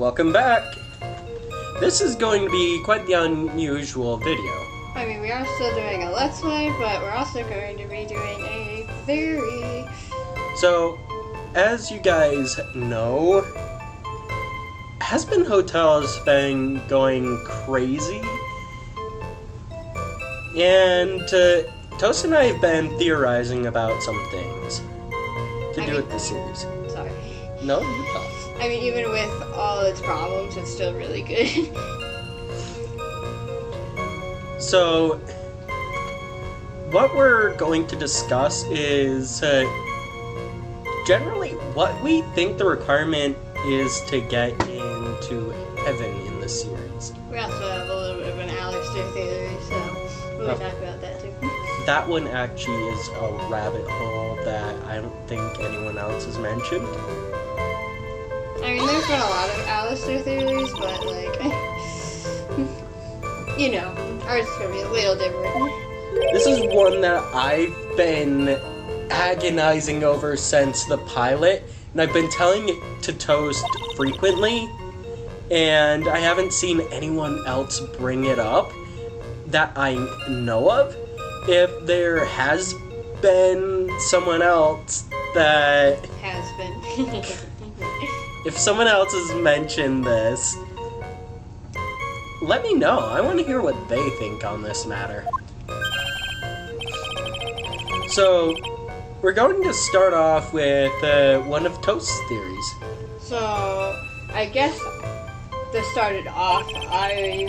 Welcome back! This is going to be quite the unusual video. I mean, we are still doing a Let's Play, but we're also going to be doing a theory. So, as you guys know, Hazbin Hotel has been going crazy. And Toast and I have been theorizing about some things to do with the series. Sorry. No, you talk. I mean, even with all its problems, it's still really good. So, what we're going to discuss is generally what we think the requirement is to get into heaven in the series. We also have a little bit of an Alistair theory, so we'll talk about that too. That one actually is a rabbit hole that I don't think anyone else has mentioned. I mean, there's been a lot of Alistair theories, but like, you know, ours is gonna be a little different. This is one that I've been agonizing over since the pilot, and I've been telling it to Toast frequently, and I haven't seen anyone else bring it up that I know of. If there has been someone else that... Has been. If someone else has mentioned this, let me know. I want to hear what they think on this matter. So, we're going to start off with one of Toast's theories. So, I guess to start it off, I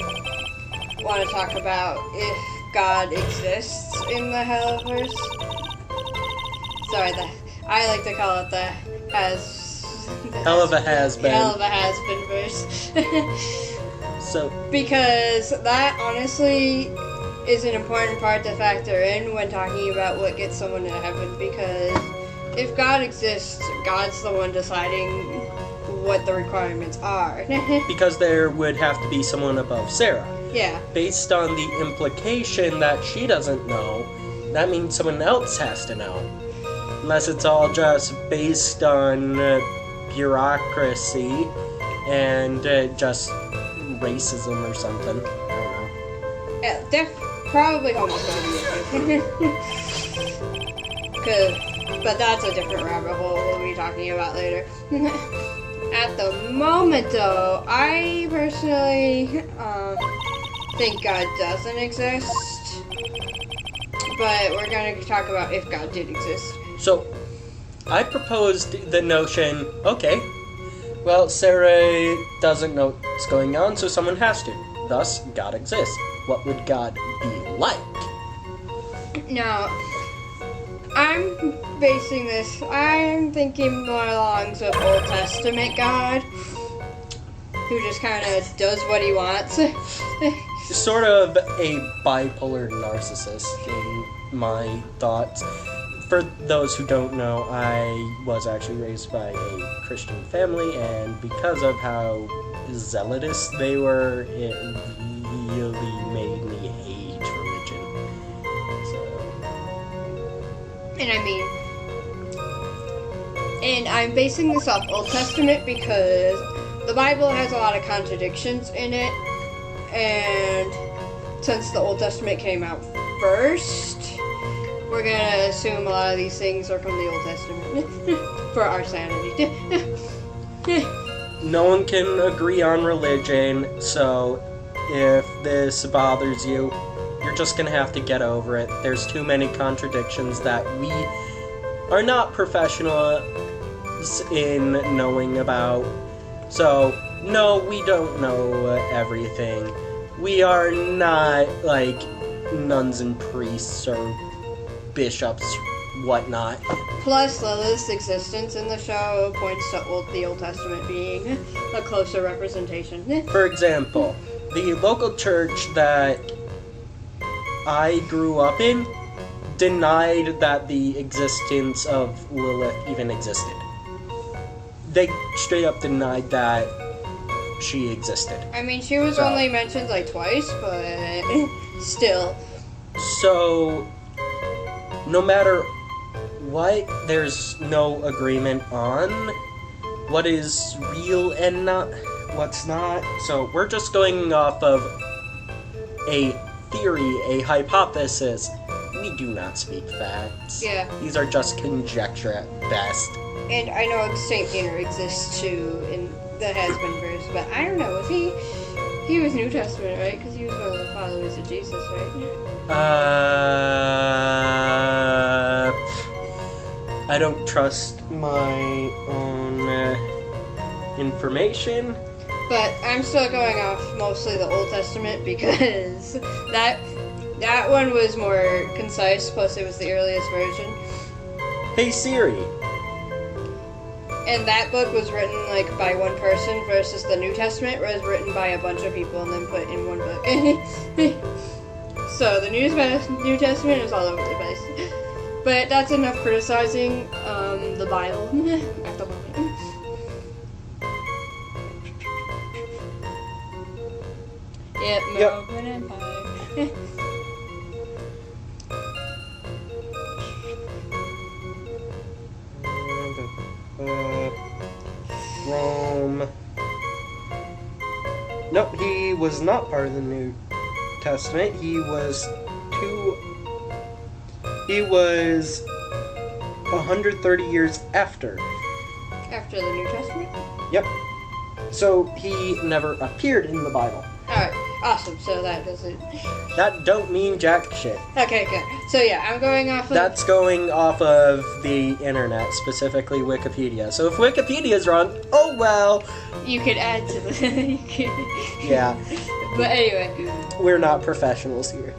want to talk about if God exists in the Helluverse. Sorry, I like to call it the Helluva Hazbin. Helluva Hazbin verse. So, because that honestly is an important part to factor in when talking about what gets someone to heaven, because if God exists, God's the one deciding what the requirements are. because there would have to be someone above Sarah. Yeah. Based on the implication that she doesn't know, that means someone else has to know. Unless it's all just based on bureaucracy and just racism or something. I don't know. Yeah, probably homophobia. But that's a different rabbit hole we'll be talking about later. At the moment, though, I personally think God doesn't exist. But we're going to talk about if God did exist. So, I proposed the notion, okay, well, Sarah doesn't know what's going on, so someone has to. Thus, God exists. What would God be like? Now, I'm thinking more along the Old Testament God, who just kind of does what he wants. Sort of a bipolar narcissist, in my thoughts. For those who don't know, I was actually raised by a Christian family, and because of how zealous they were, it really made me hate religion. And I'm basing this off Old Testament because the Bible has a lot of contradictions in it, and since the Old Testament came out first, we're gonna assume a lot of these things are from the Old Testament for our sanity. No one can agree on religion, so if this bothers you, you're just gonna have to get over it. There's too many contradictions that we are not professionals in knowing about. So, no, we don't know everything. We are not like nuns and priests or bishops, whatnot. Plus, Lilith's existence in the show points to the Old Testament being a closer representation. For example, the local church that I grew up in denied that the existence of Lilith even existed. They straight up denied that she existed. I mean, she was only mentioned like twice, but still. So, no matter what, there's no agreement on what is real and not what's not. So we're just going off of a theory, a hypothesis. We do not speak facts. Yeah. These are just conjecture at best. And I know Saint Peter exists too in the Hazbin verse, but I don't know. Was he was New Testament, right? Because he was one of the followers of Jesus, right? I don't trust my own information. But I'm still going off mostly the Old Testament because that one was more concise, plus it was the earliest version. Hey Siri. And that book was written like by one person versus the New Testament was written by a bunch of people and then put in one book. So the New Testament is all over the place. But that's enough criticizing the Bible at the moment. Yep, Roman Empire. Rome. Nope, he was not part of the New Testament. He was 130 years after. After the New Testament? Yep. So he never appeared in the Bible. Alright, awesome. So that doesn't... That don't mean jack shit. Okay, good. So yeah, I'm going off of... That's going off of the internet, specifically Wikipedia. So if Wikipedia's wrong, oh well. You could add to the... Yeah. But anyway. We're not professionals here.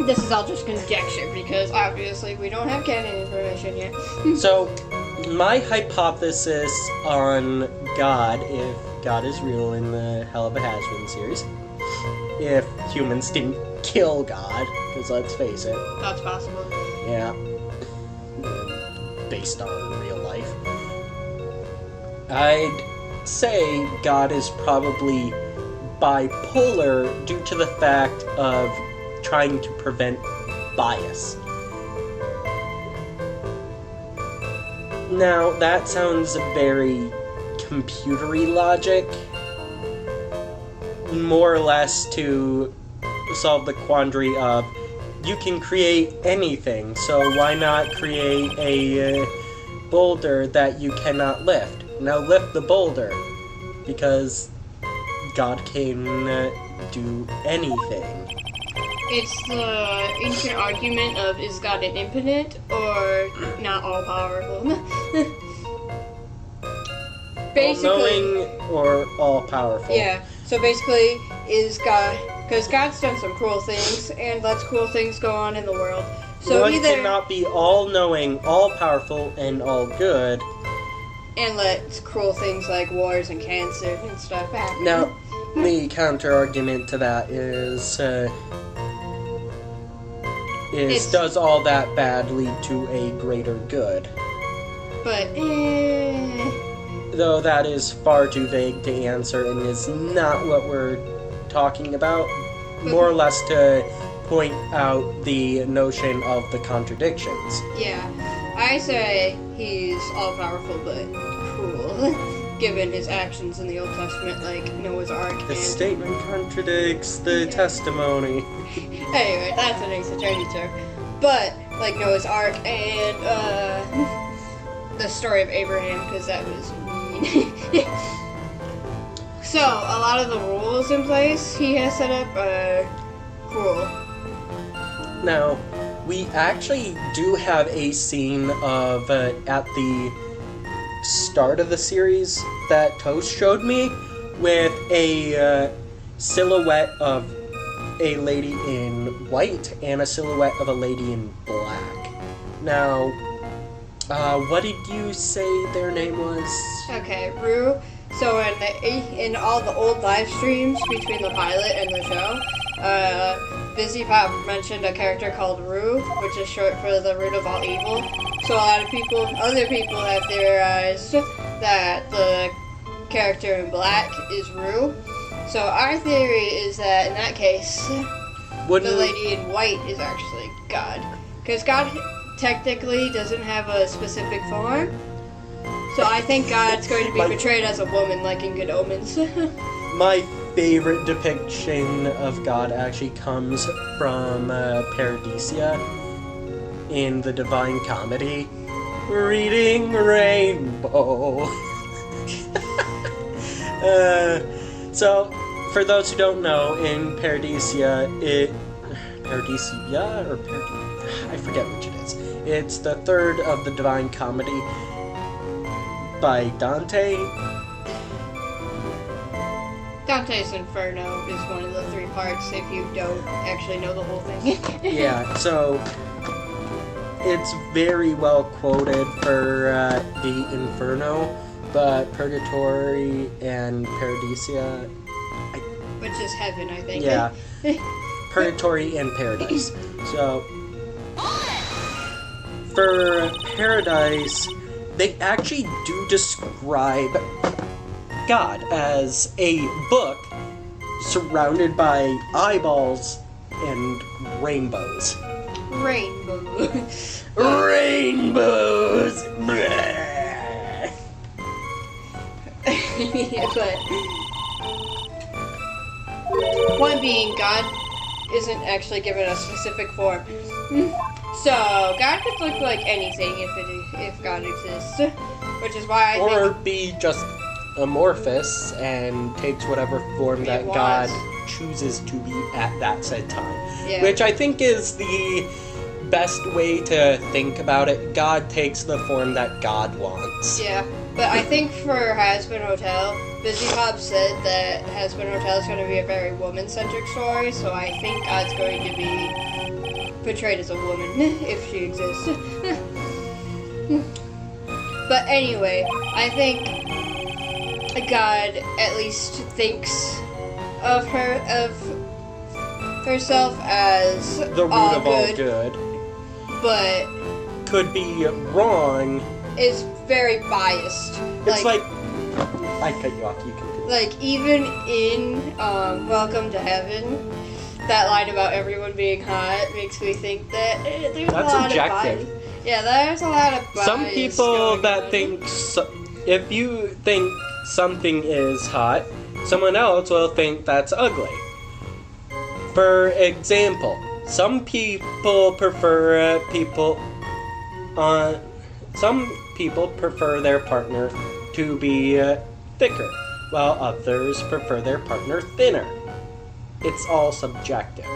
This is all just conjecture because obviously we don't have canon information yet. So, my hypothesis on God, if God is real in the Helluva Hazbin series, if humans didn't kill God, because let's face it, That's possible. yeah, based on real life, I'd say God is probably bipolar due to the fact of trying to prevent bias. Now, that sounds very computery logic, more or less to solve the quandary of you can create anything, so why not create a boulder that you cannot lift? Now lift the boulder, because God can do anything. It's the ancient argument of is God an infinite or not all powerful? Basically, All-knowing or all-powerful. yeah. So basically, is God, because God's done some cruel things and lets cruel things go on in the world. So God either cannot be all-knowing, all-powerful, and all-good. and lets cruel things like wars and cancer and stuff happen. Now, the counter-argument to that is does all that bad lead to a greater good? But Though that is far too vague to answer and is not what we're talking about. More or less to point out the notion of the contradictions. yeah, I say he's all powerful but cruel, given his actions in the Old Testament, like Noah's Ark. The and statement contradicts the testimony. Anyway, that's an exaggeration term. But, like Noah's Ark and, the story of Abraham, because that was mean. So, a lot of the rules in place he has set up are cruel. Now, we actually do have a scene of, at the start of the series that Toast showed me, with a silhouette of a lady in white and a silhouette of a lady in black. Now, what did you say their name was? Okay, Rue. So in all the old live streams between the pilot and the show, Busy Pop mentioned a character called Rue, which is short for the root of all evil. So a lot of other people have theorized that the character in black is Rue. So our theory is that in that case, the lady in white is actually God. Because God technically doesn't have a specific form. So So I think God's going to be My- portrayed as a woman, like in Good Omens. My favorite depiction of God actually comes from Paradisia in the Divine Comedy. Reading Rainbow. So, for those who don't know, in Paradisia, I forget which it is. It's the third of the Divine Comedy by Dante. Dante's Inferno is one of the three parts if you don't actually know the whole thing. Yeah, so it's very well quoted for the Inferno, but Purgatory and Paradisia, Which is heaven, I think. yeah, Purgatory and Paradise. So, for Paradise, they actually do describe God as a book surrounded by eyeballs and rainbows. Rainbow. Rainbows! But one being, God isn't actually given a specific form. So God could look like anything if God exists, which is why I Or think be just amorphous and takes whatever form that wants. God chooses to be at that said time. Yeah. Which I think is the best way to think about it. God takes the form that God wants. Yeah, but I think for Hazbin Hotel, Busy Pop said that Hazbin Hotel is going to be a very woman-centric story, so I think God's going to be portrayed as a woman, if she exists. But anyway, I think God at least thinks of herself as The root of all good. but Could be wrong. is very biased. It's like I cut you off, you can continue. Like, even in Welcome to Heaven, that line about everyone being hot makes me think that there's a That's lot objective. of bias. Yeah, there's a lot of bias. Some people going that on. think if you think something is hot, someone else will think that's ugly. For example, some people prefer their partner to be thicker, while others prefer their partner thinner. It's all subjective.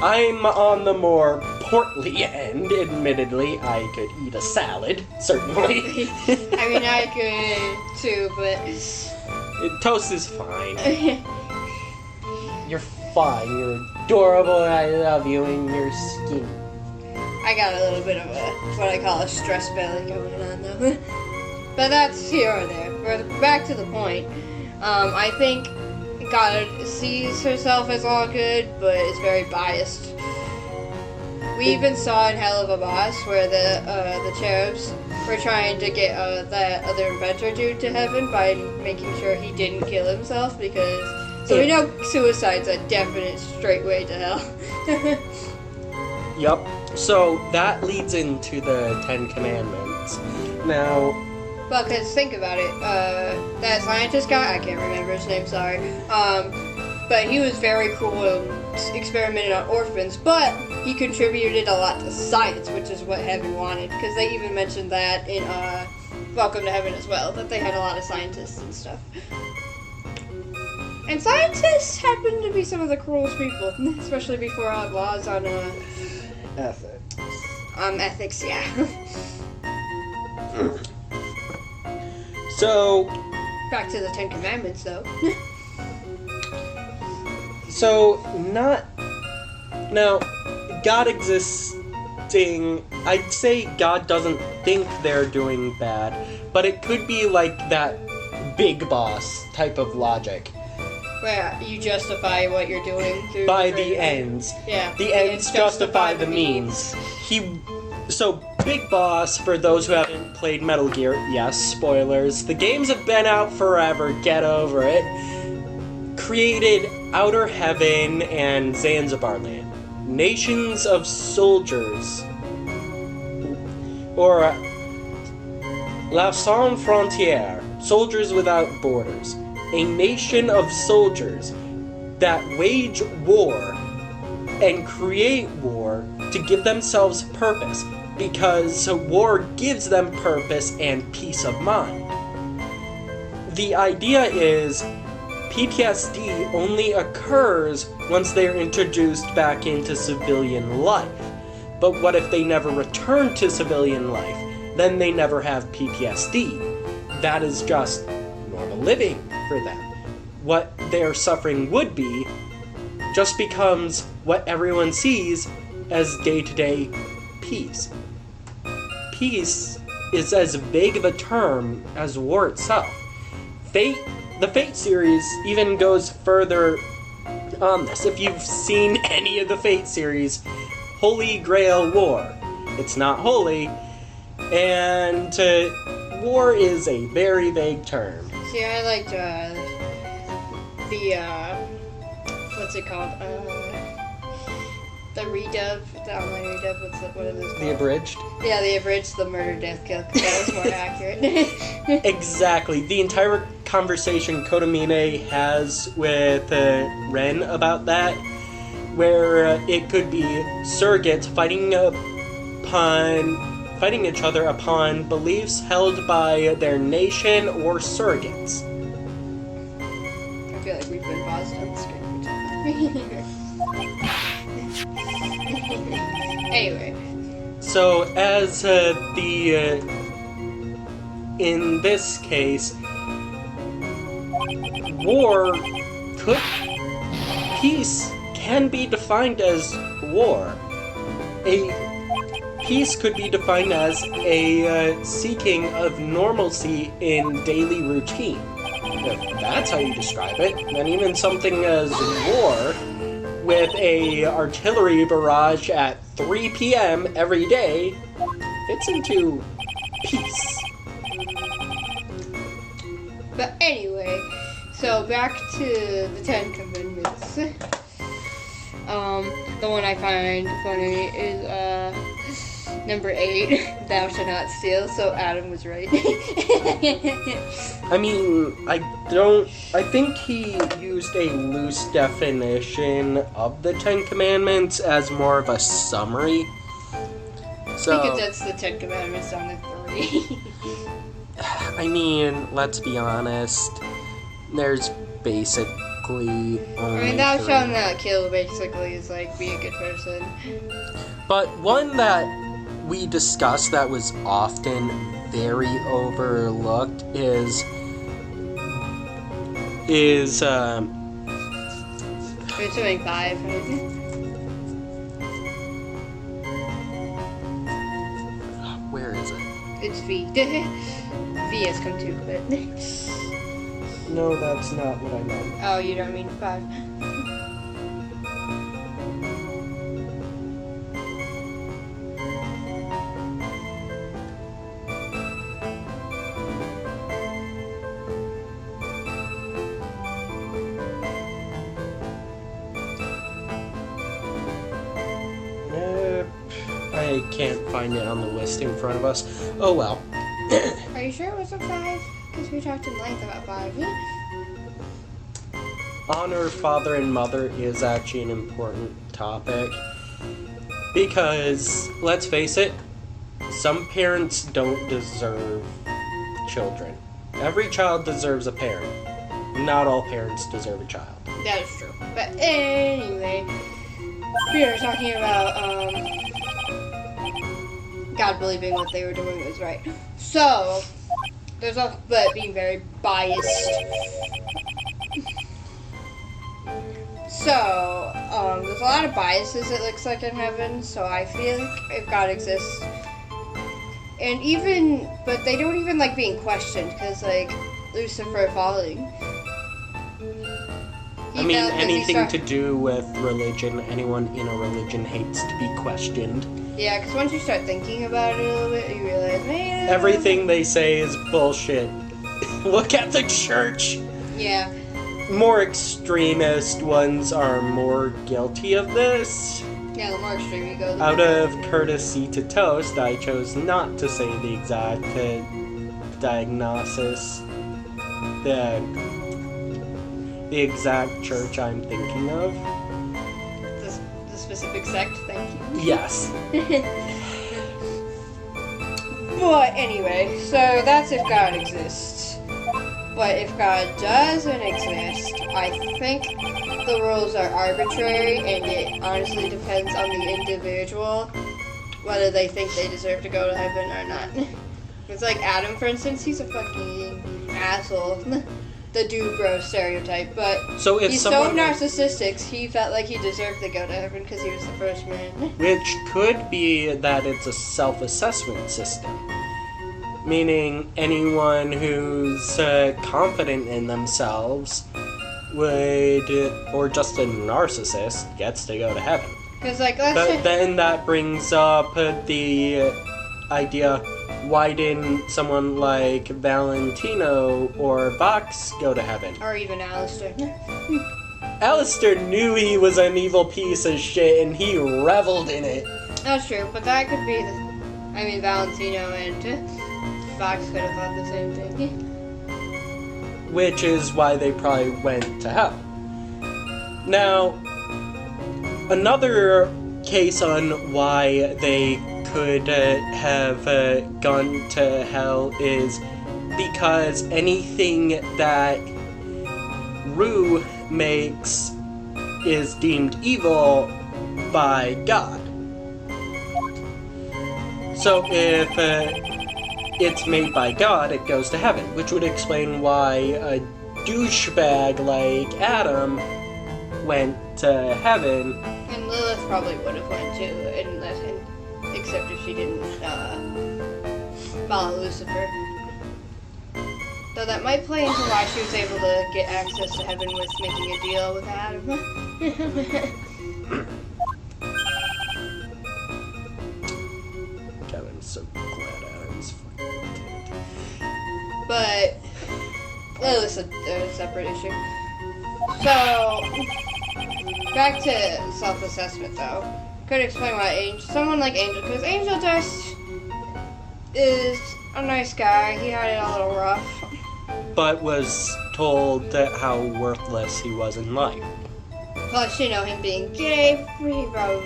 I'm on the more portly end, admittedly. I could eat a salad, certainly. I mean, I could too, but Toast is fine. You're fine. You're adorable, and I love you, and you're skinny. I got a little bit of what I call a stress belly going on though. But that's here or there. But back to the point. I think God sees herself as all good, but is very biased. We even saw in Helluva Boss where the cherubs were trying to get that other inventor dude to heaven by making sure he didn't kill himself because. So we know suicide's a definite straight way to hell. Yup. So that leads into the Ten Commandments. Now, Well, because think about it. That scientist guy, I can't remember his name, sorry. But he was very cool and experimented on orphans, but he contributed a lot to science, which is what heaven wanted. Because they even mentioned that in Welcome to Heaven as well, that they had a lot of scientists and stuff. And scientists happen to be some of the cruelest people, especially before laws on ethics, yeah. so Back to the Ten Commandments, though. Now, God existing, I'd say God doesn't think they're doing bad, but it could be like that big boss type of logic. Where you justify what you're doing through By the ends. Yeah. The ends justify the means. So, Big Boss, for those who haven't played Metal Gear, yes, spoilers, the games have been out forever, get over it, created Outer Heaven and Zanzibar Land. Nations of soldiers. Or La Sans Frontières, Soldiers Without Borders, a nation of soldiers that wage war and create war to give themselves purpose, because war gives them purpose and peace of mind. The idea is PTSD only occurs once they are introduced back into civilian life. But what if they never return to civilian life? Then they never have PTSD. That is just normal living for them. What their suffering would be just becomes what everyone sees as day-to-day peace. Peace is as vague of a term as war itself. The Fate series even goes further on this. If you've seen any of the Fate series, Holy Grail War. It's not holy, and war is a very vague term. See, I liked what's it called? The redub, the online redub. What are those called? The abridged? Yeah, the abridged, the murder, death, kill, because that was more accurate. Exactly. The entire conversation Kodamine has with Ren about that, where it could be surrogates fighting each other upon beliefs held by their nation or surrogates. I feel like we've been paused on the screen. Anyway. So, as in this case, peace can be defined as war. Peace could be defined as a seeking of normalcy in daily routine. If that's how you describe it, then even something as war, with a artillery barrage at 3 p.m. every day, fits into peace. But anyway, so back to the 10 Commandments. The one I find funny is number 8, thou shalt not steal, so Adam was right. I mean, I think he used a loose definition of the 10 Commandments as more of a summary. So, because that's the 10 Commandments on the 3. I mean, let's be honest, there's basically only thou 3. shalt not kill basically is like, be a good person. But one that we discussed that was often very overlooked is We're doing 5, right? Where is it? It's V. V has come too, but... No, that's not what I meant. Oh, you don't mean 5. I can't find it on the list in front of us. Oh well. Are you sure it wasn't 5? Because we talked in length about 5. Honor father and mother is actually an important topic. Because, let's face it, some parents don't deserve children. Every child deserves a parent. Not all parents deserve a child. That is true. But anyway, we are talking about, God believing what they were doing was right. So, there's also, but being very biased. So, there's a lot of biases it looks like in heaven, so I feel like if God exists, and even, but they don't even like being questioned, because like, Lucifer falling. I mean, anything to do with religion, anyone in a religion hates to be questioned. Yeah, because once you start thinking about it a little bit, you realize, man... Everything they say is bullshit. Look at the church! Yeah. More extremist ones are more guilty of this. Yeah, the more extreme you go, the Out of courtesy to Toast, I chose not to say the exact diagnosis the exact church I'm thinking of. The specific sect, thank you. Yes. But anyway, so that's if God exists. But if God doesn't exist, I think the rules are arbitrary, and it honestly depends on the individual whether they think they deserve to go to heaven or not. It's like Adam, for instance, he's a fucking asshole. The dude bro stereotype, but so if he's so narcissistic, he felt like he deserved to go to heaven because he was the first man. Which could be that it's a self-assessment system. Meaning anyone who's confident in themselves would, or just a narcissist, gets to go to heaven. Because, like, but then that brings up the idea, why didn't someone like Valentino or Vox go to heaven? Or even Alistair. Alistair knew he was an evil piece of shit and he reveled in it. That's true, but that could be Valentino and Vox could have thought the same thing. Which is why they probably went to hell. Now, another case on why they could have gone to hell is because anything that Rue makes is deemed evil by God. So if it's made by God, it goes to heaven, which would explain why a douchebag like Adam went to heaven. And Lilith probably would have went too, except if she didn't follow Lucifer. Though that might play into why she was able to get access to heaven with making a deal with Adam. God, I'm so glad Adam's fucking dead. But Lilith's a separate issue. So back to self-assessment though. Could explain why someone like Angel, because Angel Dust is a nice guy. He had it a little rough. But was told that how worthless he was in life. Plus, him being gay, he probably,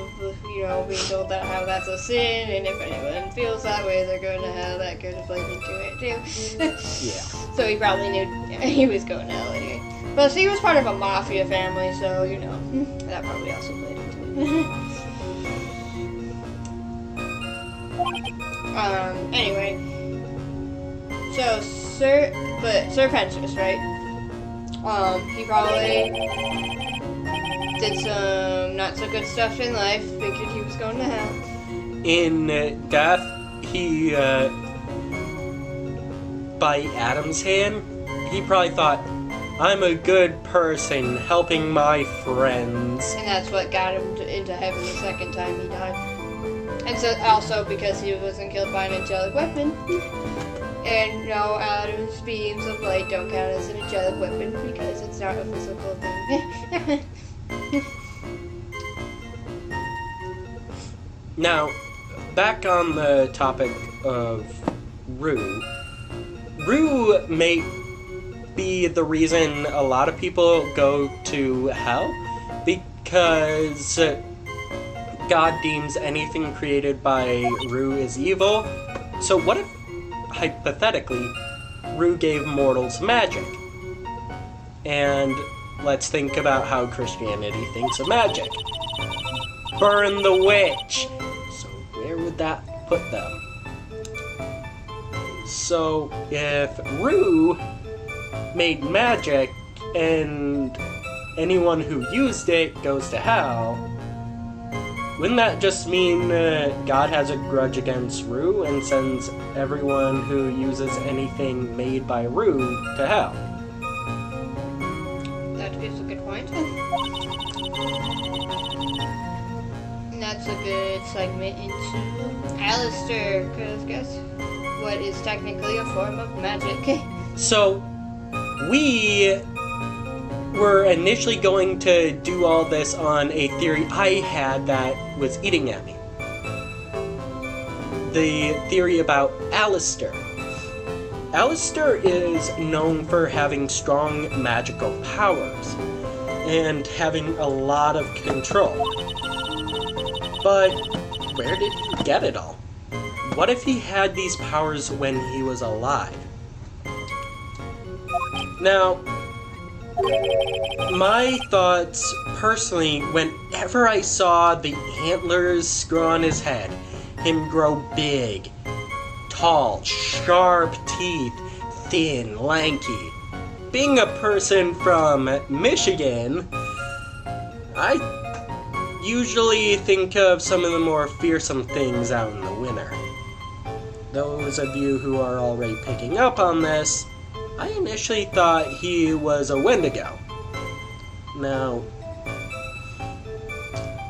being told that how that's a sin, and if anyone feels that way, they're going to hell. That could have played into it too. Yeah. So he probably knew he was going to hell anyway. Plus, he was part of a mafia family, so that probably also played into it. Anyway, so Sir Pensius, right? He probably did some not so good stuff in life, figured he was going to hell. In death, he, by Adam's hand, he probably thought, I'm a good person, helping my friends. And that's what got him into heaven the second time he died. And so also because he wasn't killed by an angelic weapon. And no, Adam's beams of light don't count as an angelic weapon because it's not a physical thing. Now, back on the topic of Rue. Rue may be the reason a lot of people go to hell because God deems anything created by Rue as evil. So what if, hypothetically, Rue gave mortals magic? And let's think about how Christianity thinks of magic. Burn the witch! So where would that put them? So if Rue made magic and anyone who used it goes to hell, wouldn't that just mean God has a grudge against Rue and sends everyone who uses anything made by Rue to hell? That is a good point. And that's a good segment into Alistair, because guess what is technically a form of magic? So, we were initially going to do all this on a theory I had that was eating at me. The theory about Alistair. Alistair is known for having strong magical powers and having a lot of control. But where did he get it all? What if he had these powers when he was alive? Now, my thoughts personally, whenever I saw the antlers grow on his head, him grow big, tall, sharp teeth, thin, lanky. Being a person from Michigan, I usually think of some of the more fearsome things out in the winter. Those of you who are already picking up on this, I initially thought he was a Wendigo. Now,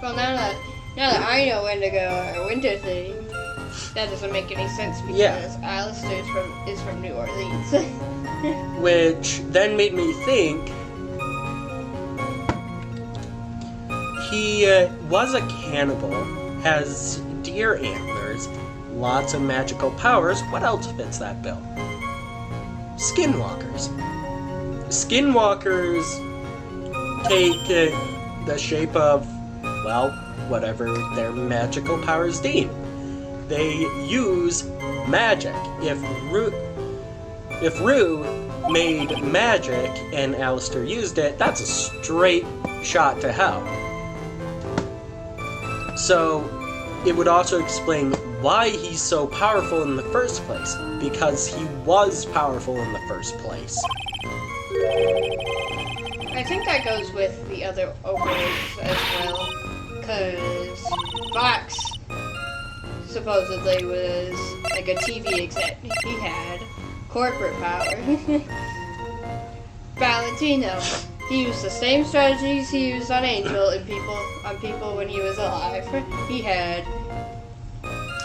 Well, now that I know Wendigo are winter thing, that doesn't make any sense because Yeah. Alistair is from New Orleans. which then made me think he was a cannibal, has deer antlers, lots of magical powers. What else fits that bill? Skinwalkers. Skinwalkers take the shape of, well, whatever their magical powers deem. They use magic. If Rue made magic and Alistair used it, that's a straight shot to hell. So it would also explain why he's so powerful in the first place, because he was powerful in the first place. I think that goes with the other ogres as well, because Fox supposedly was like a TV exec. He had corporate power. Valentino, he used the same strategies he used on Angel and people when he was alive. He had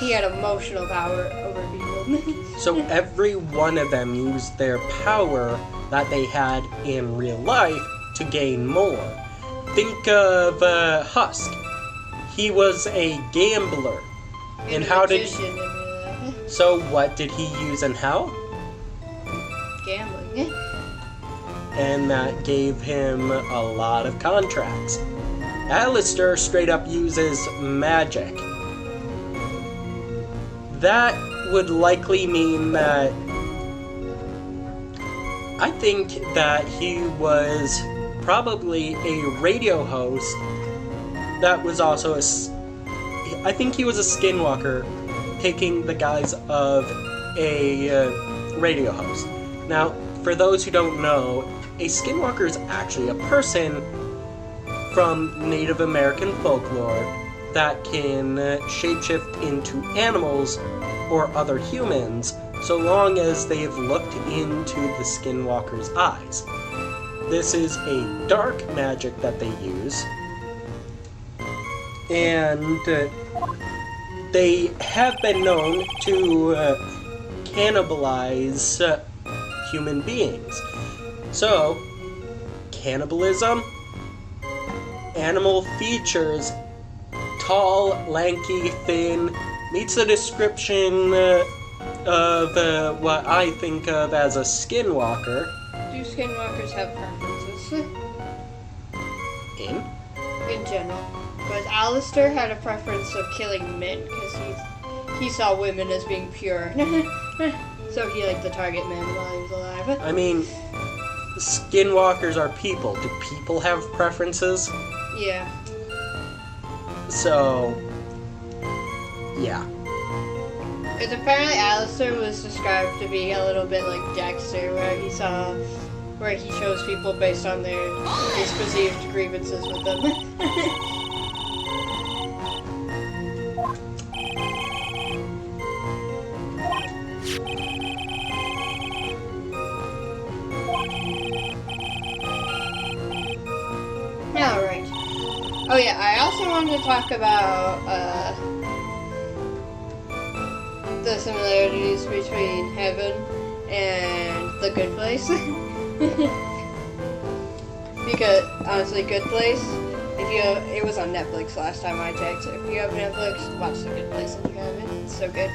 emotional power over people. So every one of them used their power that they had in real life to gain more. Think of Husk. He was a gambler. And how did he... So what did he use and how? Gambling. And that gave him a lot of contracts. Alistair straight up uses magic. That would likely mean that I think that he was probably a radio host that was also I think he was a skinwalker taking the guise of a radio host. Now, for those who don't know, a skinwalker is actually a person from Native American folklore that can shapeshift into animals or other humans so long as they've looked into the skinwalker's eyes. This is a dark magic that they use, and they have been known to cannibalize human beings. So, cannibalism, animal features, tall, lanky, thin, meets the description of what I think of as a skinwalker. Do skinwalkers have preferences? In general. Because Alistair had a preference of killing men because he saw women as being pure. So he liked to target men while he was alive. I mean, skinwalkers are people. Do people have preferences? Yeah. So, yeah. Because apparently Alistair was described to be a little bit like Dexter, where he chose people based on his perceived grievances with them. Alright. Oh yeah, I also wanted to talk about the similarities between heaven and the good place. Because honestly, Good Place, it was on Netflix last time I checked. If you have Netflix, watch The Good Place if you haven't. It's so good.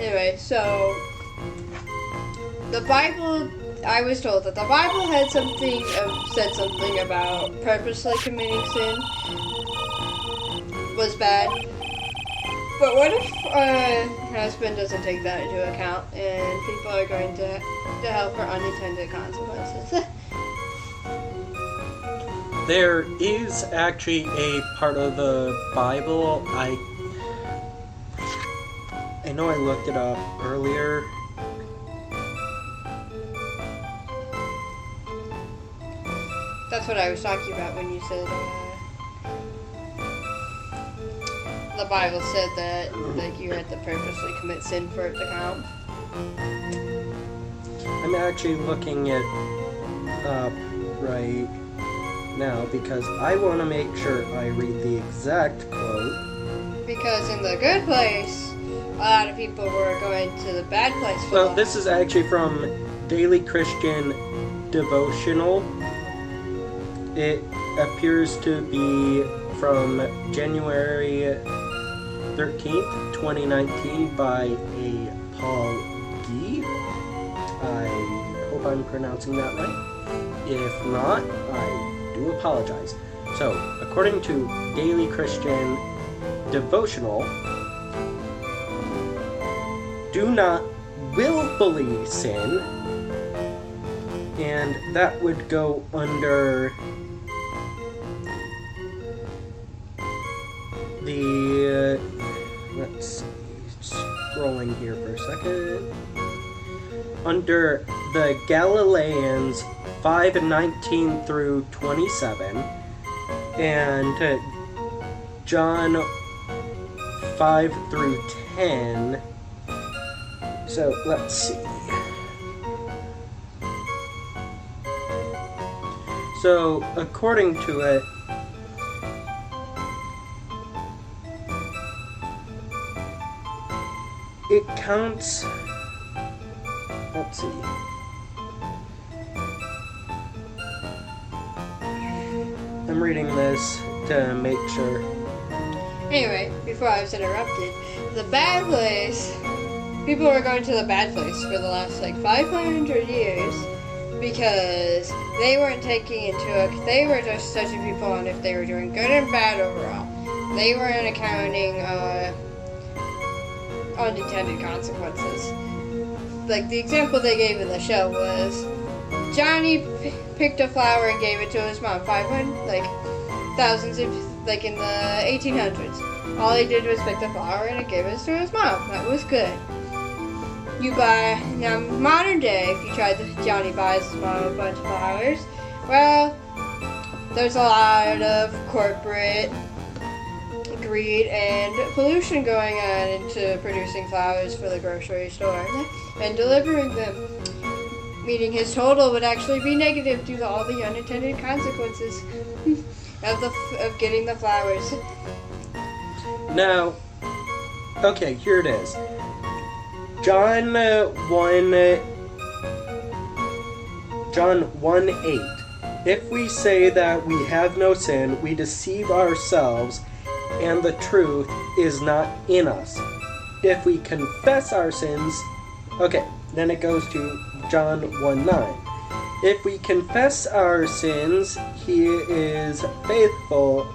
Anyway, so the Bible, I was told that the Bible had something, said something about purposely committing sin was bad. But what if Hazbin doesn't take that into account and people are going to hell for unintended consequences? There is actually a part of the Bible, I know I looked it up earlier. That's what I was talking about when you said the Bible said that like you had to purposely commit sin for it to count. I'm actually looking it up right now because I want to make sure I read the exact quote. Because in the good place, a lot of people were going to the bad place for Well, this is actually from Daily Christian Devotional. It appears to be from January 13th, 2019 by a Paul Gee. I hope I'm pronouncing that right. If not, I do apologize. So, according to Daily Christian Devotional, do not willfully sin, and that would go under the, let's see, scrolling here for a second, under the Galileans 5:19 through 27, and John 5 through 10. So let's see. So according to it, it counts, let's see. I'm reading this to make sure. Anyway, before I was interrupted, the bad place, people were going to the bad place for the last like 500 years because they weren't taking into account, they were just judging people on if they were doing good and bad overall. They weren't accounting unintended consequences. Like the example they gave in the show was Johnny picked a flower and gave it to his mom. 500, like thousands of, like in the 1800s. All he did was pick the flower and it gave it to his mom. That was good. You buy, now modern day, if you try Johnny buys his mom a bunch of flowers, well, there's a lot of corporate greed and pollution going on into producing flowers for the grocery store and delivering them. Meaning his total would actually be negative due to all the unintended consequences of getting the flowers. Now, okay, here it is. John 1:8. If we say that we have no sin, we deceive ourselves, and the truth is not in us. If we confess our sins, okay, then it goes to John 1:9. If we confess our sins, he is faithful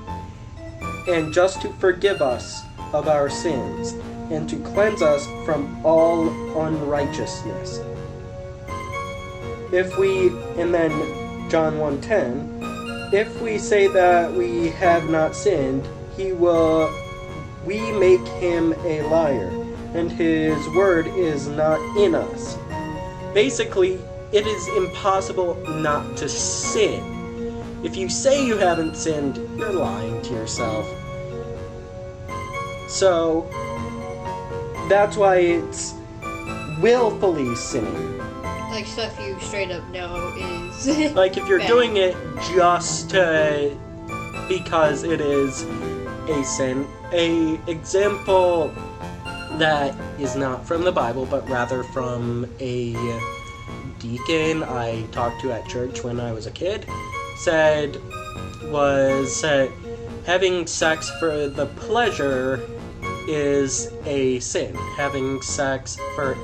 and just to forgive us of our sins and to cleanse us from all unrighteousness. And then John 1:10, if we say that we have not sinned, we make him a liar, and his word is not in us. Basically, it is impossible not to sin. If you say you haven't sinned, you're lying to yourself. So, that's why it's willfully sinning. Like stuff you straight up know is Like if you're bad. doing it just because it is a sin. A example that is not from the Bible, but rather from a deacon I talked to at church when I was a kid, was having sex for the pleasure is a sin. Having sex for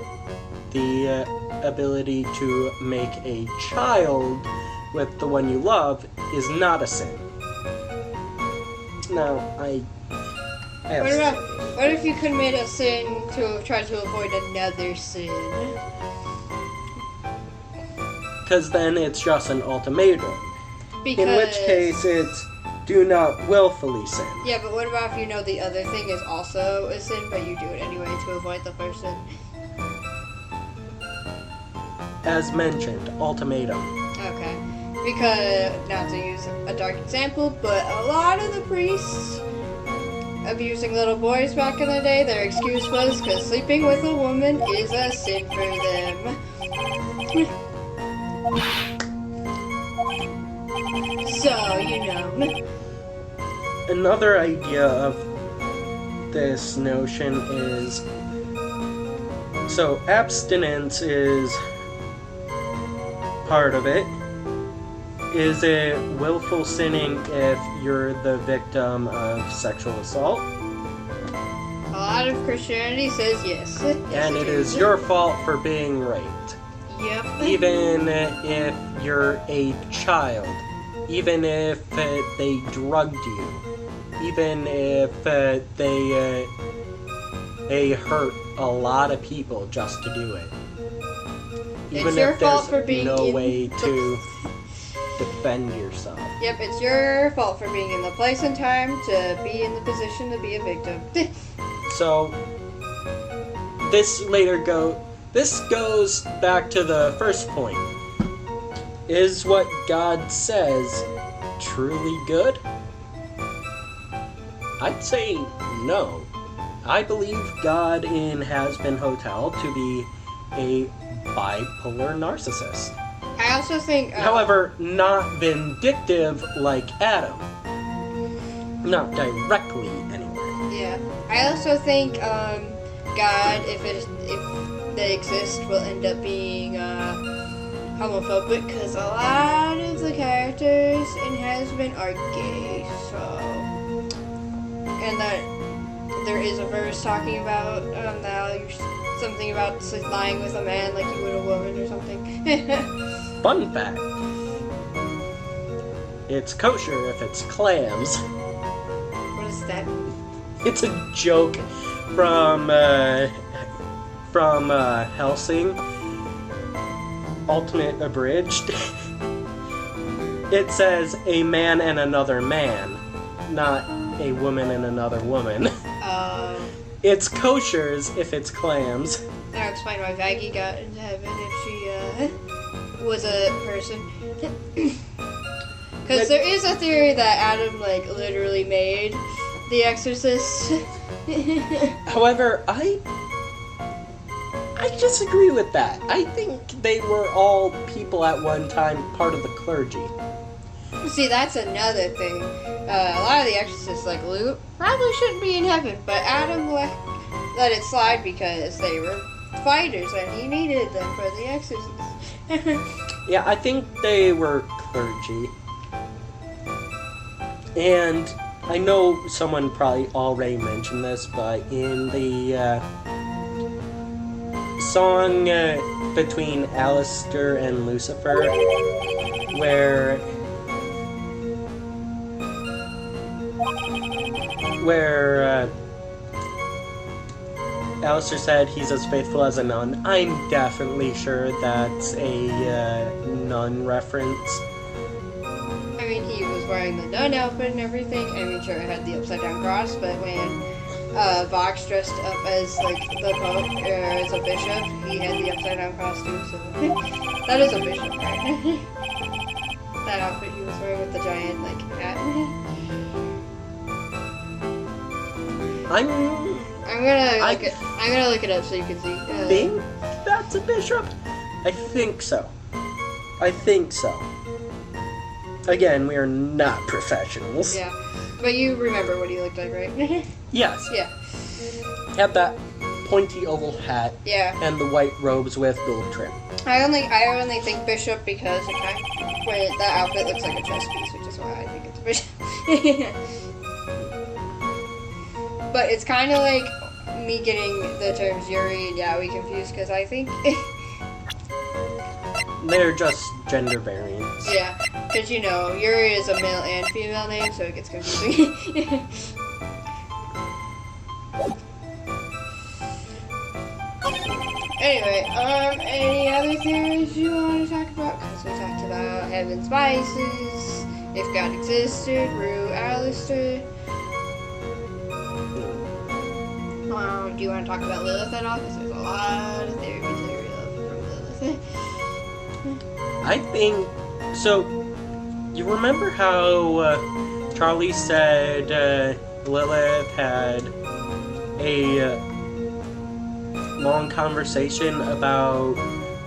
the ability to make a child with the one you love is not a sin. Now, I have... What if you commit a sin to try to avoid another sin? Because then it's just an ultimatum. Because... In which case it's do not willfully sin. Yeah, but what about if you know the other thing is also a sin, but you do it anyway to avoid the first sin? As mentioned, ultimatum. Okay. Because, not to use a dark example, but a lot of the priests abusing little boys back in the day, their excuse was because sleeping with a woman is a sin for them. So, you know. Another idea of this notion is... So, abstinence is part of it. Is it willful sinning if you're the victim of sexual assault? A lot of Christianity says yes. And it is your fault for being raped. Yep. Even if you're a child. Even if they drugged you. Even if they hurt a lot of people just to do it. Even It's your if fault there's for being no in way the... to defend yourself. Yep, it's your fault for being in the place and time to be in the position to be a victim. So this goes back to the first point. Is what God says truly good? I'd say no. I believe God in Hazbin Hotel to be a bipolar narcissist. I also think... However, not vindictive like Adam. Not directly, anyway. Yeah. I also think God, if they exist, will end up being homophobic because a lot of the characters in Hazbin are gay, so... And that there is a verse talking about something about lying with a man like you would a woman or something. Fun fact. It's kosher if it's clams. What is that? It's a joke from Helsing. Ultimate Abridged. It says a man and another man, not a woman and another woman. It's koshers if it's clams. That'll explain why Maggie got into heaven if she was a person. Because there is a theory that Adam literally made The Exorcist. However, I disagree with that. I think they were all people at one time, part of the clergy. See, that's another thing. A lot of the exorcists, like Luke, probably shouldn't be in heaven, but Adam let it slide because they were fighters and he needed them for the exorcist. Yeah, I think they were clergy. And I know someone probably already mentioned this, but in the song between Alistair and Lucifer, where Alistair said he's as faithful as a nun. I'm definitely sure that's a nun reference. I mean, he was wearing the nun outfit and everything. I mean, sure, it had the upside down cross, but when Vox dressed up as the Pope or as a bishop, he had the upside down cross too. So that is a bishop, right? That outfit he was wearing with the giant hat. I'm gonna look it up so you can see. Think that's a bishop? I think so. Again, we are not professionals. Yeah, but you remember what he looked like, right? Yes. Yeah. Had that pointy oval hat. Yeah. And the white robes with gold trim. I only think bishop because when that outfit looks like a chess piece, which is why I think it's a bishop. But it's kind of like me getting the terms Yuri and Yaoi confused because I think They're just gender variants. Yeah, because you know, Yuri is a male and female name, so it gets confusing. Anyway, any other theories you want to talk about? Because we talked about heaven spices, if God existed, Rue Alistair. Do you want to talk about Lilith at all? Because there's a lot of theory material from Lilith. I think so. You remember how Charlie said Lilith had a long conversation about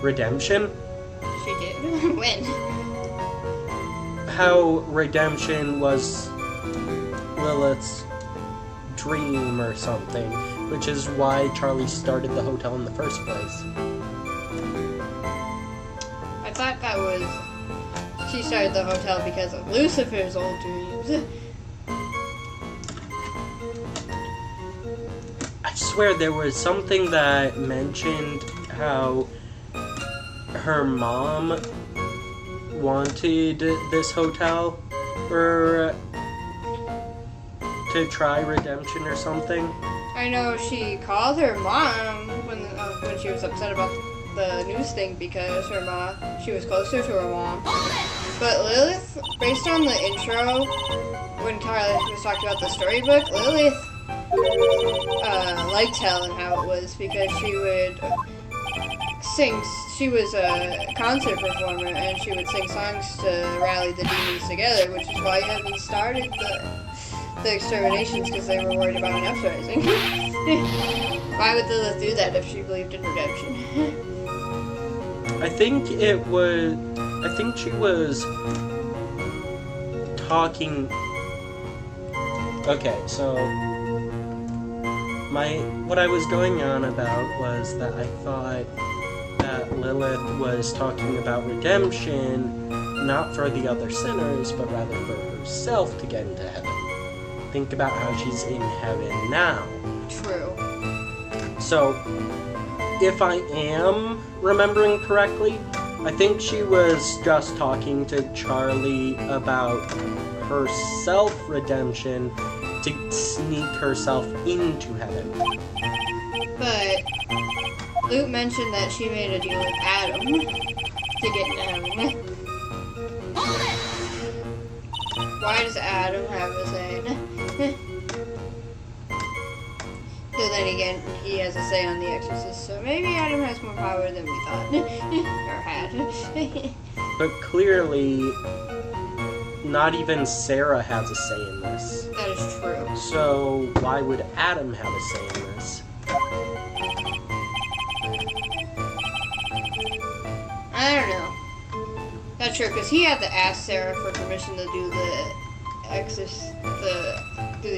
redemption? She did. When? How redemption was Lilith's dream or something, which is why Charlie started the hotel in the first place. I thought that was she started the hotel because of Lucifer's old dreams. I swear there was something that mentioned how her mom wanted this hotel or to try redemption or something. I know she called her mom when she was upset about the news thing because she was closer to her mom. But Lilith, based on the intro, when Tyler was talking about the storybook, Lilith liked Helen how it was because she would sing. She was a concert performer and she would sing songs to rally the demons together, which is why Heaven started the exterminations because they were worried about an uprising. Why would Lilith do that if she believed in redemption? I think she was talking. Okay, so what I was going on about was that I thought that Lilith was talking about redemption, not for the other sinners, but rather for herself to get into heaven. Think about how she's in heaven now. True. So, if I am remembering correctly, I think she was just talking to Charlie about her self-redemption to sneak herself into heaven. But Luke mentioned that she made a deal with Adam to get into heaven. Why does Adam have a say in it? So then again, he has a say on The Exorcist, so maybe Adam has more power than we thought. Or had. But clearly, not even Sarah has a say in this. That is true. So, why would Adam have a say in this? I don't know. That's true, because he had to ask Sarah for permission to do the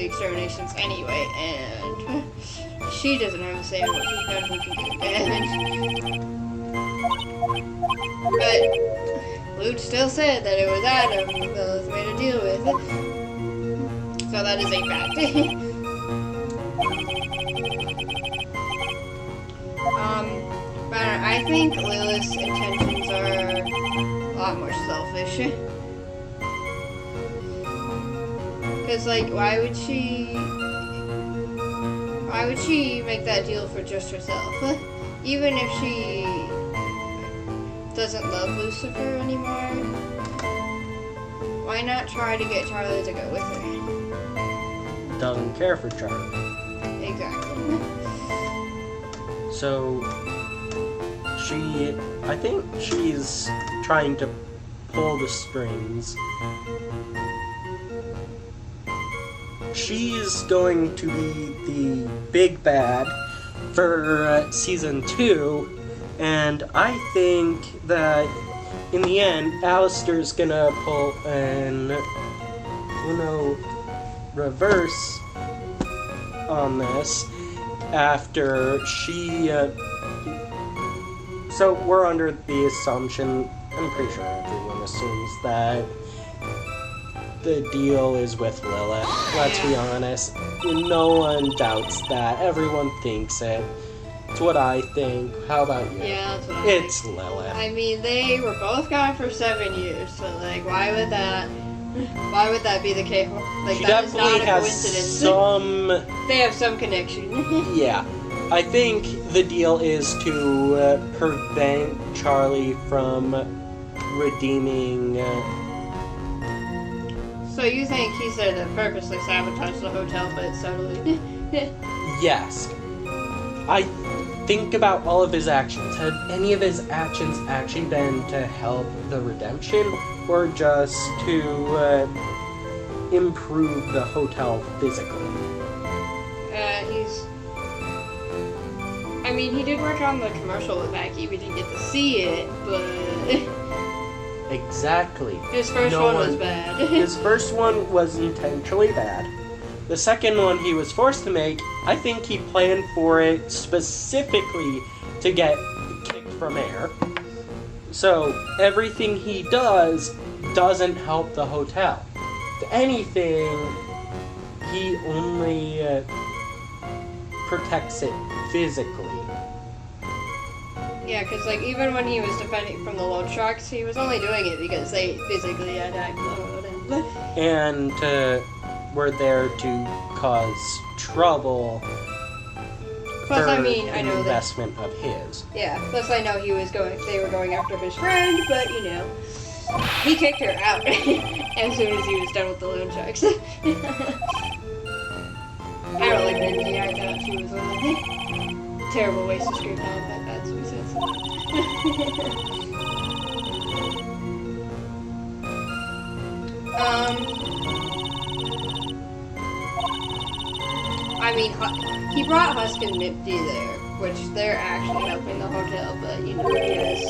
exterminations anyway, and she doesn't have a say in what he's done, who can get it. But Luke still said that it was Adam who Lilith made a deal with. So that is a fact. But I think Lilith's intentions are a lot more selfish. Because, like, why would she make that deal for just herself? Even if she doesn't love Lucifer anymore, why not try to get Charlie to go with her? Doesn't care for Charlie. Exactly. So, I think she's trying to pull the strings. She's going to be the big bad for season 2, and I think that in the end, Alistair's gonna pull an Uno reverse on this after she. So we're under the assumption, I'm pretty sure everyone assumes that the deal is with Lilith. Let's be honest. No one doubts that. Everyone thinks it. That's what I think. How about you? Yeah, that's what I It's think. Lilith. I mean, they were both gone for 7 years, so like, why would that be the case? Like, She that is definitely not a has coincidence. some. They have some connection. Yeah. I think the deal is to prevent Charlie from redeeming. So you think he's there to purposely sabotage the hotel, but subtly? Yes. I think about all of his actions. Have any of his actions actually been to help the redemption, or just to improve the hotel physically? I mean, he did work on the commercial with Mackie. We didn't get to see it, but Exactly. his first one was bad. His first one was intentionally bad. The second one he was forced to make, I think he planned for it specifically to get kicked from air. So everything he does doesn't help the hotel. If anything, he only protects it physically. Yeah, because like even when he was defending from the loan sharks, he was only doing it because they physically attacked the hotel. And were there to cause trouble. Plus, for I mean, I an know that. investment of his. Yeah. Plus, I know they were going after his friend, but you know, he kicked her out as soon as he was done with the loan sharks. I don't like Mindy. I thought she was a terrible waste of screen time, but that's what he says. I mean, he brought Husk and Nipty there, which they're actually helping the hotel, but you know, yes.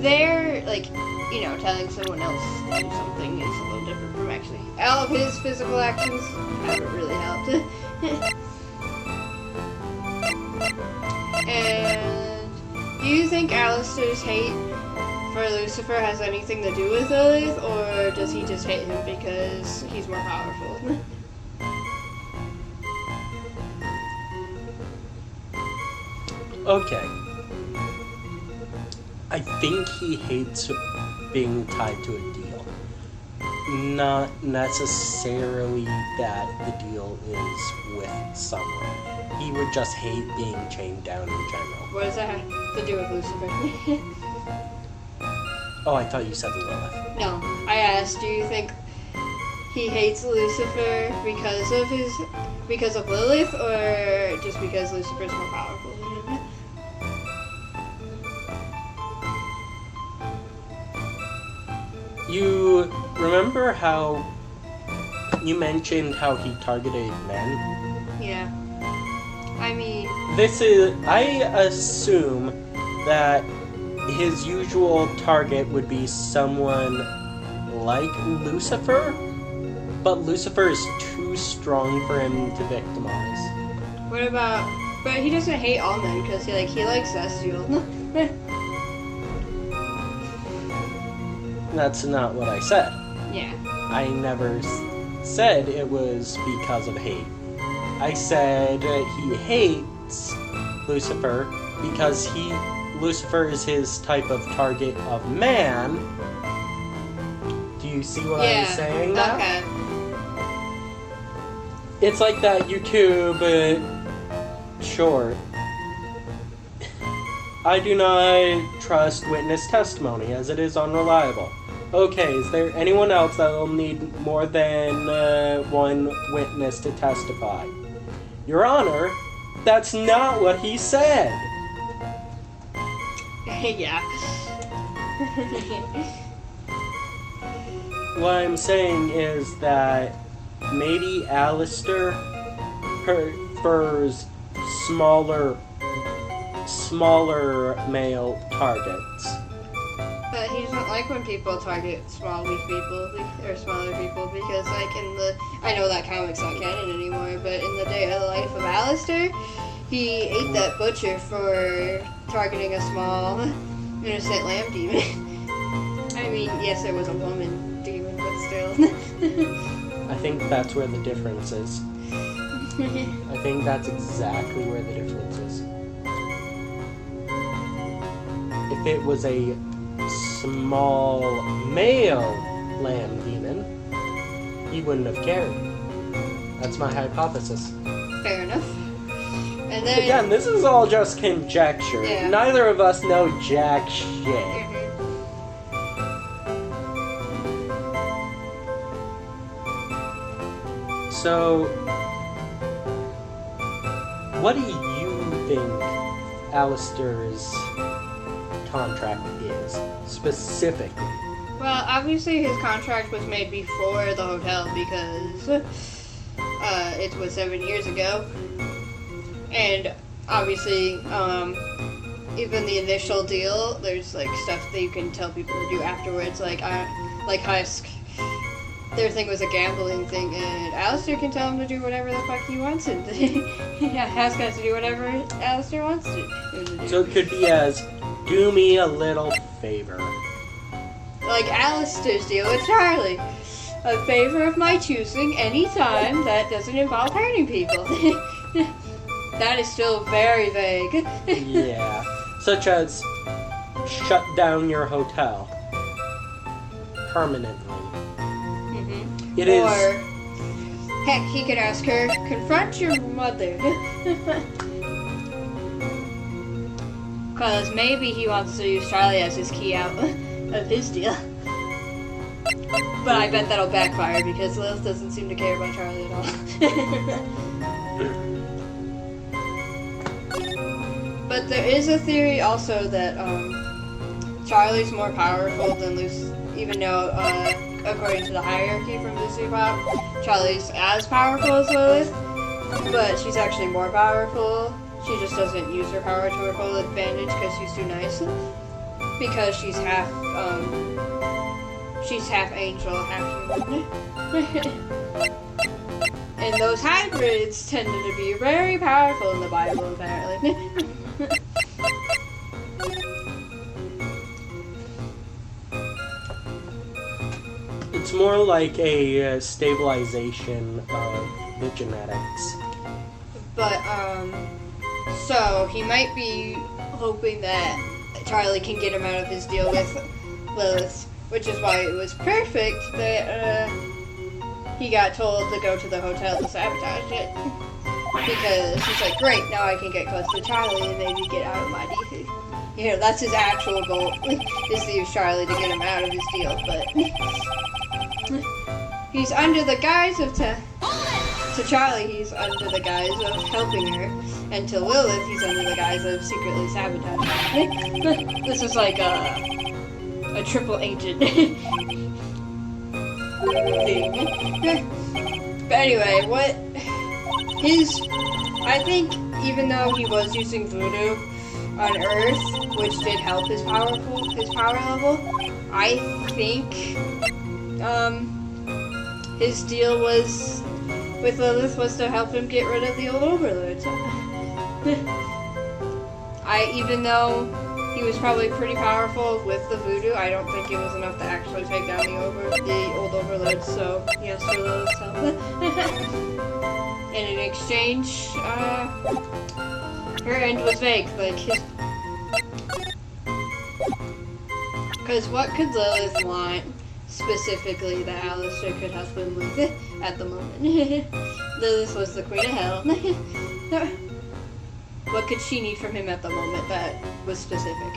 They're like, you know, telling someone else to do something is a little different from actually. All of his physical actions haven't really helped. And do you think Alistair's hate for Lucifer has anything to do with Lilith, or does he just hate him because he's more powerful? Okay. I think he hates being tied to a deal. Not necessarily that the deal is with someone. He would just hate being chained down in general. What does that have to do with Lucifer? Oh, I thought you said Lilith. No, I asked, do you think he hates Lucifer because of Lilith, or just because Lucifer's more powerful than him? You remember how you mentioned how he targeted men? Yeah. I mean, I assume that his usual target would be someone like Lucifer, but Lucifer is too strong for him to victimize. what about? But he doesn't hate all men because he likes Celestial. That's not what I said. Yeah. I never said it was because of hate. I said he hates Lucifer because Lucifer is his type of target of man. Do you see what I'm saying now? Okay. It's like that YouTube short. I do not trust witness testimony as it is unreliable. Okay, is there anyone else that will need more than one witness to testify? Your Honor, that's not what he said. Yeah. What I'm saying is that maybe Alistair prefers smaller male targets. But he doesn't like when people target small, weak people or smaller people because, like, I know that comic's not canon anymore, but in the day of the life of Alistair, he ate that butcher for targeting a small, innocent lamb demon. I mean, yes, it was a woman demon, but still. I think that's where the difference is. I think that's exactly where the difference is. If it was a small male lamb demon, he wouldn't have cared. That's my hypothesis. Fair enough. And then again, this is all just conjecture. Yeah. Neither of us know jack shit. Mhm. So, what do you think Alistair's contract is, specifically? Well, obviously his contract was made before the hotel because it was 7 years ago. And obviously, even the initial deal, there's like stuff that you can tell people to do afterwards, like Husk. Their thing was a gambling thing, and Alistair can tell him to do whatever the fuck he wants, and Husk has to do whatever Alistair wants to do. So it could be as, do me a little favor. Like Alistair's deal with Charlie. A favor of my choosing anytime that doesn't involve hurting people. That is still very vague. Yeah. Such as, shut down your hotel. Permanently. Mm-hmm. It is. Or, heck, he could ask her, confront your mother. Because maybe he wants to use Charlie as his key out of his deal. But I bet that'll backfire because Lilith doesn't seem to care about Charlie at all. But there is a theory also that Charlie's more powerful than Lucy, even though, according to the hierarchy from Lucy Pop, Charlie's as powerful as Lilith, but she's actually more powerful. She just doesn't use her power to her full advantage because she's too nice. Because she's half angel, half human. And those hybrids tended to be very powerful in the Bible, apparently. It's more like a stabilization of the genetics. But, so he might be hoping that Charlie can get him out of his deal with Lilith, which is why it was perfect that, he got told to go to the hotel to sabotage it. Because he's like, great, now I can get close to Charlie and maybe get out of my deal. You know, that's his actual goal, is to use Charlie to get him out of his deal, but he's under the guise of to Charlie, he's under the guise of helping her, and to Lilith, he's under the guise of secretly sabotaging her. This is like a triple agent thing. But anyway, I think even though he was using voodoo on Earth, which did help his power level, I think his deal with Lilith was to help him get rid of the old overlords. Even though he was probably pretty powerful with the voodoo, I don't think it was enough to actually take down the old overlords, so yes, for Lilith's help. And in exchange, her end was vague, like his... Because what could Lilith want, specifically, that Alistair could help him with at the moment? Lilith was the queen of hell. What could she need from him at the moment that was specific?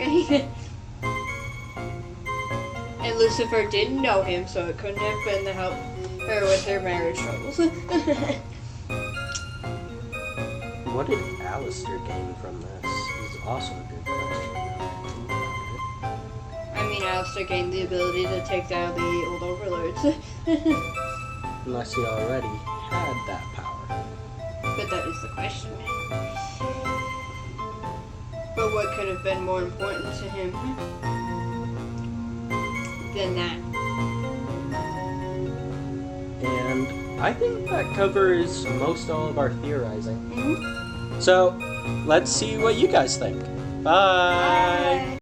And Lucifer didn't know him, so it couldn't have been to help her with her marriage troubles. What did Alistair gain from this? Is also a good question. I mean, Alistair gained the ability to take down the old overlords. Unless he already had that power. But that is the question. But what could have been more important to him than that? And I think that covers most all of our theorizing. Mm-hmm. So, let's see what you guys think. Bye! Bye.